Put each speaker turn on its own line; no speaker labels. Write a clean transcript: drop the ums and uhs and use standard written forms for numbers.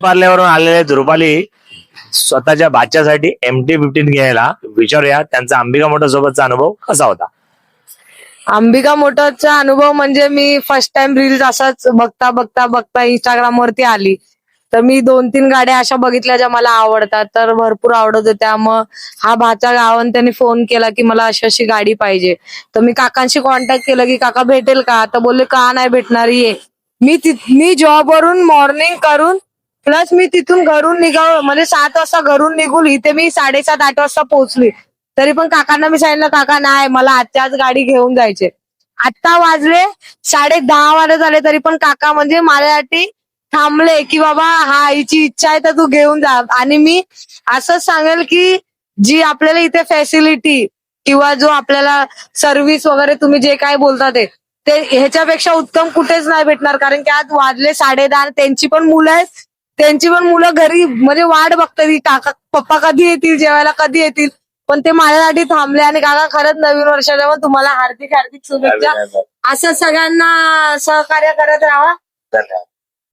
पार्ल्यावरून आलेले रुपाली स्वतःच्या बाच्यासाठी MT-15 घ्यायला. विचारूया त्यांचा अंबिका मोटर सोबतचा अनुभव कसा होता.
अंबिका मोटरचा अनुभव म्हणजे मी फर्स्ट टाइम रील्स असाच बघता बघता बघता इंस्टाग्राम वरती आली. तर मी 2-3 गाड्या अशा बघितल्या ज्या मला आवडतात, तर भरपूर आवडत होत्या. मग हा भाचा गावान त्यांनी फोन केला की मला अशी अशी गाडी पाहिजे. तर मी काकांशी कॉन्टॅक्ट केलं की काका भेटेल का. तर बोलले का नाही भेटणार, ये. मी जॉबवरून मॉर्निंग करून प्लस मी तिथून घरून म्हणजे 7 वाजता घरून निघून इथे मी 7:30-8 वाजता पोहोचली. तरी पण काकांना मी सांगितलं काका नाही मला आजच्याच गाडी घेऊन जायचे. आता वाजले 10:30 वाजले झाले तरी पण काका म्हणजे माझ्यासाठी थांबले की बाबा हा हिची इच्छा आहे तर तू घेऊन जा. आणि मी असंच सांगेल की जी आपल्याला इथे फॅसिलिटी किंवा जो आपल्याला सर्व्हिस वगैरे तुम्ही जे काय बोलता ते ह्याच्यापेक्षा उत्तम कुठेच नाही भेटणार. कारण की आज वाजले 10:30 त्यांची पण मुलं आहेत. त्यांची पण मुलं घरी म्हणजे वाट बघतात की काका पप्पा कधी येतील जेवायला कधी येतील. पण ते माझ्यासाठी थांबले. आणि काका खरंच नवीन वर्षाच्या पण तुम्हाला हार्दिक हार्दिक शुभेच्छा. असं सगळ्यांना सहकार्य करत राहा.
धन्यवाद.